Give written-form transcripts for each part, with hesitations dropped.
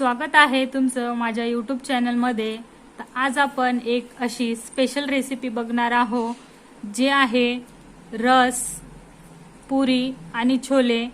स्वागत आहे तुमचं माझ्या YouTube चॅनलमध्ये। तर आज आपण एक अशी स्पेशल रेसिपी बघणार आहोत जे आहे रस, पुरी आणि छोले।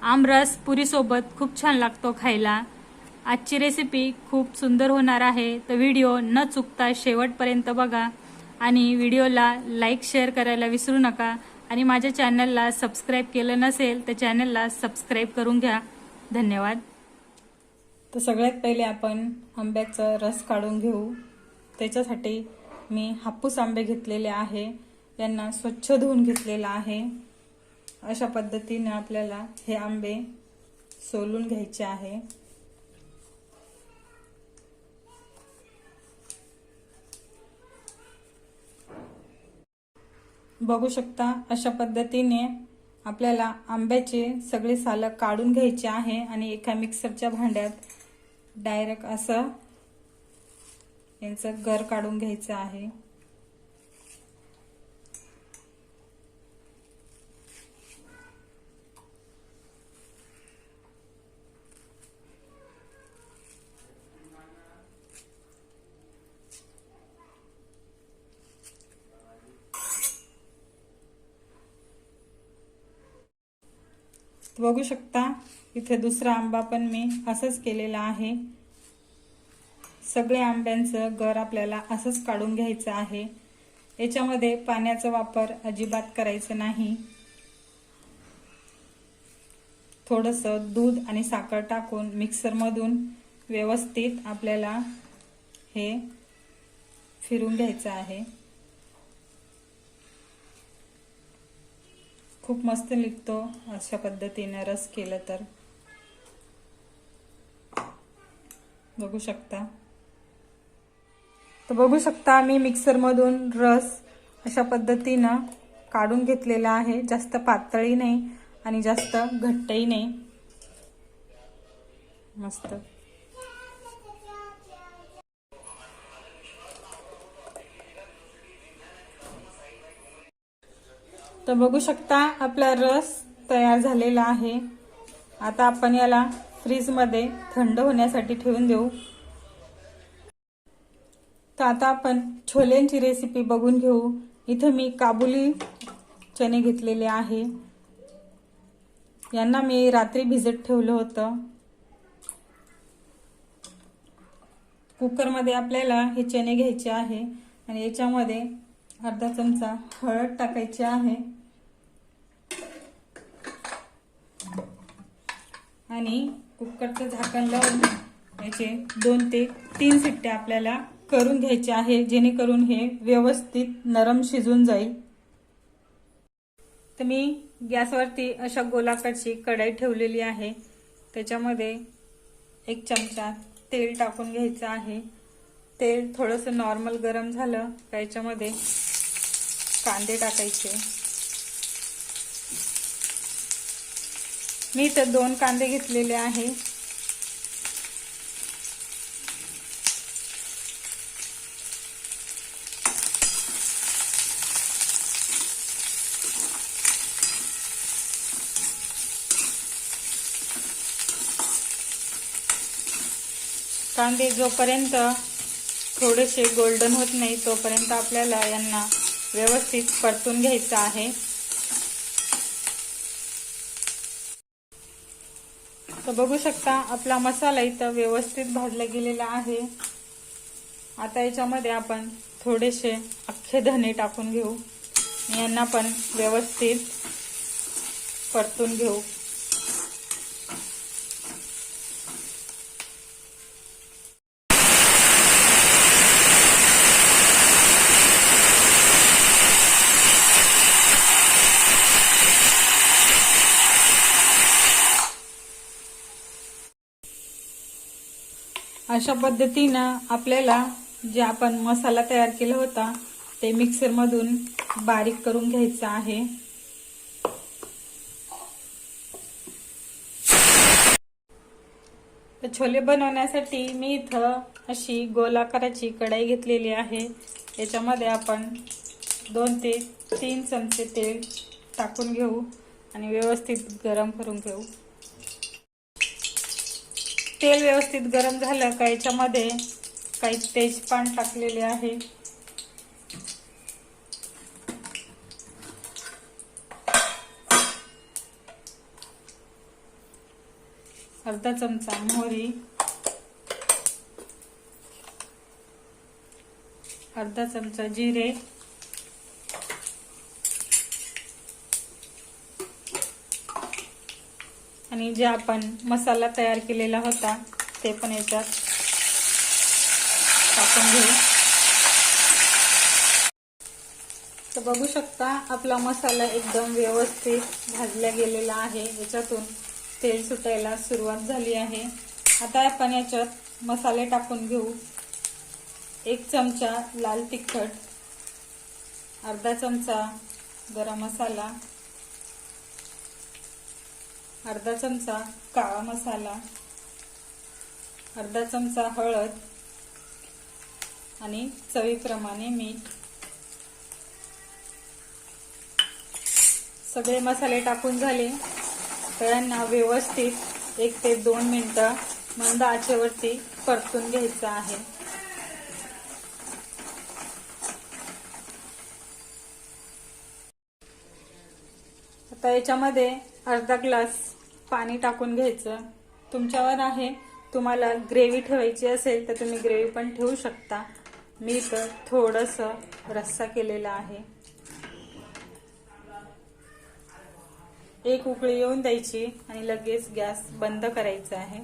आमरस पुरी सोबत खूप छान लागतो खायला। आजची रेसिपी खूप सुंदर होणार आहे, तर व्हिडिओ न चुकता शेवटपर्यंत बघा आणि व्हिडिओला लाईक शेअर करायला विसरू नका आणि माझ्या चॅनलला सबस्क्राइब केलं नसेल तर चॅनलला सबस्क्राइब करून घ्या। धन्यवाद। तर सगळ्यात पहिले आपण आंब्याचा रस काढून घेऊ। त्याच्यासाठी मी हापूस आंबे घेतलेले आहे, यांना स्वच्छ धुवून घेतलेला आहे। अशा पद्धतीने आपल्याला हे आंबे सोलून घ्यायचे आहे। बघू शकता अशा पद्धतीने आपल्याला आंब्याचे सगळे साल काढून घ्यायचे आहे आणि एका मिक्सरच्या भांड्यात डायरेक्ट असं यांचं गर काढून घ्यायचं आहे। बघू शकता इथे दुसरा आंबा पण मी असंच केलेला आहे। सगळे आंब्यांचं गर आपल्याला असंच काढून घ्यायचं आहे। याच्यामध्ये पाण्याचा वापर अजिबात करायचा नाही। थोडंसं दूध आणि साखर टाकून मिक्सर मधून व्यवस्थित आपल्याला हे फिरून घ्यायचं आहे। खूप मस्त निघतो अशा पद्धतीने रस केलं तर। बघू शकता। तर बघू शकता मी मिक्सर मधून रस अशा पद्धतीने काढून घेतलेला आहे। जास्त पातळही नाही आणि जास्त घट्टही नाही, मस्त। तर बघू शकता आपला रस तयार झालेला आहे। आता आपण याला फ्रीज मध्ये थंड होण्यासाठी ठेवून देऊ। तर आता आपण छोल्यांची रेसिपी बघून घेऊ। इथे मी काबुली चणे घेतलेले आहे, यांना मी रात्री भिजत ठेवलं होतं। कुकर मध्ये आपल्याला हे चणे घ्यायचे आहे आणि याच्यामध्ये अर्धा चमचा हळद टाकायची आहे आणि कुकरचं झाकण लावून याचे 2 ते 3 शिट्ट्या आपल्याला करून घ्यायचे आहे, जेणेकरून हे व्यवस्थित नरम शिजून जाईल। तर मी गॅसवरती अशा गोलाकारची कढाई ठेवलेली आहे, त्याच्यामध्ये 1 चमचा तेल टाकून घ्यायचं आहे। तेल थोडंसं नॉर्मल गरम झालं का याच्यामध्ये कांदे टाकायचे। मी इथे 2 कांदे घेतलेले आहे। कांदे जोपर्यंत थोडेसे गोल्डन होत नाही तोपर्यंत आपल्याला यांना व्यवस्थित परतून घ्यायचं आहे। तर बघू शकता आपला मसाला इथं व्यवस्थित भाजला गेलेला आहे। आता याच्यामध्ये आपण थोडेसे अख्खे धने टाकून घेऊ, यांना पण व्यवस्थित परतून घेऊ। अशा पद्धतीनं आपल्याला जे आपण मसाला तयार केला होता ते मिक्सर मधून बारीक करून घ्यायचा आहे। तर छोले बनवण्यासाठी मी इथं अशी गोलाकाराची कढाई घेतलेली आहे। याच्यामध्ये आपण 2 ते 3 चमचे तेल टाकून घेऊ आणि व्यवस्थित गरम करून घेऊ। तेल व्यवस्थित गरम झालं का याच्यामध्ये काही तेजपान टाकलेले आहे, अर्धा चमचा मोहरी, अर्धा चमचा जिरे, आणि जे आपण मसाला तयार केलेला होता ते पण याच्यात टाकून घेऊ. तर बघू शकता आपला मसाला एकदम व्यवस्थित भाजला गेलेला आहे. याच्यातून तेल सुटायला सुरुवात झाली आहे. आता आपण याच्यात मसाले टाकून घेऊ. 1 चमचा लाल तिखट, अर्धा चमचा गरम मसाला, अर्धा चमचा काळा मसाला, अर्धा चमचा हळद आणि चवीप्रमाणे मीठ. सगळे मसाले टाकून झाले तर यांना व्यवस्थित 1 ते 2 मिनिटं मंद आचेवरती परतून घ्यायचं आहे. आता याच्यामध्ये अर्धा ग्लास पाणी टाकून घ्यायचं. तुमच्यावर आहे, तुम्हाला ग्रेव्ही ठेवायची असेल तर तुम्ही ग्रेव्ही पण ठेवू शकता. मी तर थोडंसं रस्सा केलेला आहे. 1 उकळी येऊन द्यायची आणि लगेच गॅस बंद करायचा आहे.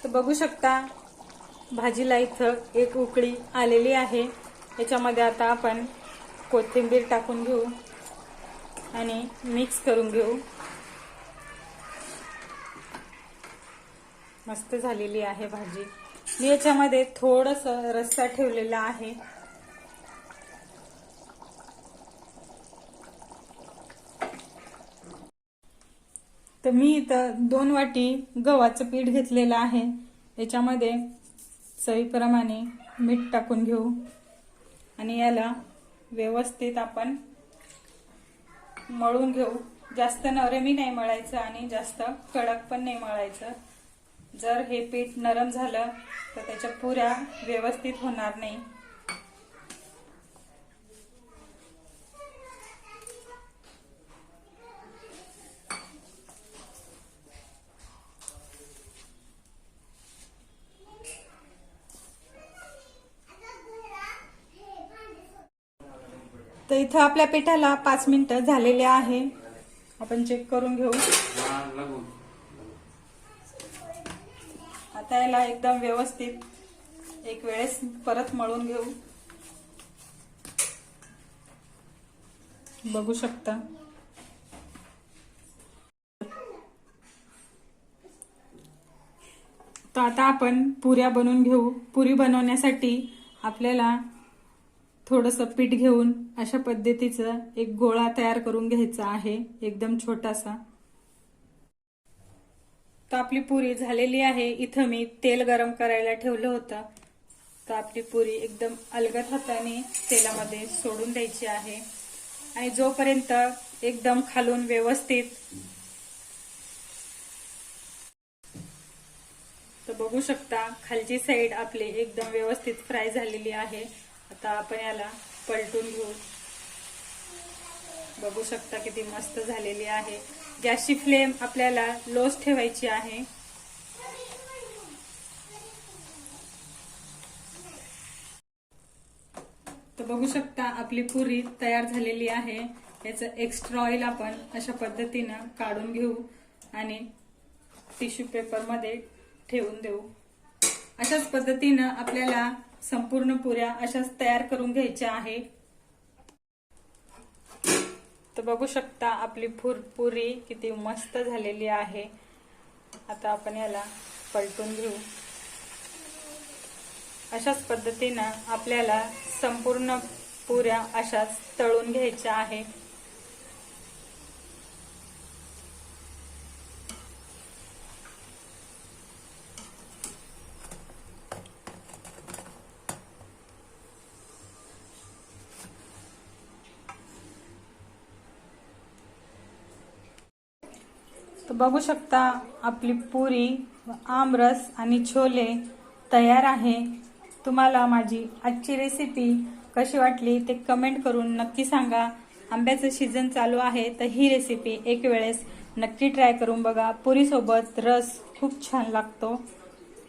तर बघू शकता भाजीला इथं 1 उकळी आलेली आहे. याच्यामध्ये आता आपण कोथिंबीर टाकून घेऊ आणि मिक्स करून घेऊ. मस्त झालेली आहे भाजी. मी याच्यामध्ये थोडंसं रस्सा ठेवलेला आहे. तर मी इथं 2 वाटी गव्हाचं पीठ घेतलेलं आहे. याच्यामध्ये चवीप्रमाणे मीठ टाकून घेऊ आणि याला व्यवस्थित आपण मळून घेऊ. जास्त नरमी नाही मळायचं आणि जास्त कडक पण नाही मळायचं. जर हे पीठ नरम झालं तर त्याच्या पुऱ्या व्यवस्थित होणार नाही. तर इथं आपल्या पिठाला 5 मिनिटं झालेले आहे. आपण चेक करून घेऊ. आता याला एकदम व्यवस्थित 1 वेळेस परत मळून घेऊ. बघू शकता. तर आता आपण पुऱ्या बनवून घेऊ. पुरी बनवण्यासाठी आपल्याला थोडंसं पीठ घेऊन अशा पद्धतीचं एक गोळा तयार करून घ्यायचा आहे, एकदम छोटासा. तर आपली पुरी झालेली आहे. इथं मी तेल गरम करायला ठेवलं होतं. तर आपली पुरी एकदम अलगद हाताने तेलामध्ये सोडून द्यायची आहे आणि जोपर्यंत एकदम खालून व्यवस्थित, तर बघू शकता खालची साईड आपली एकदम व्यवस्थित फ्राय झालेली आहे. आता आपण याला पलटून घेऊ. बघू शकता किती मस्त झालेली आहे. गॅसची फ्लेम आपल्याला लोच ठेवायची आहे. तर बघू शकता आपली पुरी तयार झालेली आहे. याचं एक्स्ट्रा ऑइल आपण अशा पद्धतीनं काढून घेऊ आणि टिश्यू पेपर मध्ये ठेवून देऊ. अशाच पद्धतीनं आपल्याला संपूर्ण पुऱ्या अशाच तयार करून घ्यायच्या आहे. तर बघू शकता आपली पुरी किती मस्त झालेली आहे. आता आपण याला पलटून घेऊ. अशाच पद्धतीनं आपल्याला संपूर्ण पुऱ्या अशाच तळून घ्यायच्या आहेत. तर तर बघू शकता आपली पुरी, आमरस आणि छोले तयार आहे। तुम्हाला माझी आजची रेसिपी कशी वाटली ते कमेंट करून नक्की सांगा। आंब्याचं सीजन चालू आहे तर ही रेसिपी एक वेळेस नक्की ट्राय करून बघा। पुरी सोबत रस खूप छान लागतो।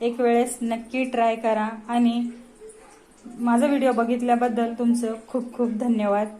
एक वेळेस नक्की ट्राय करा आणि माझा व्हिडिओ बघितल्याबद्दल तुमचं खूप खूप धन्यवाद।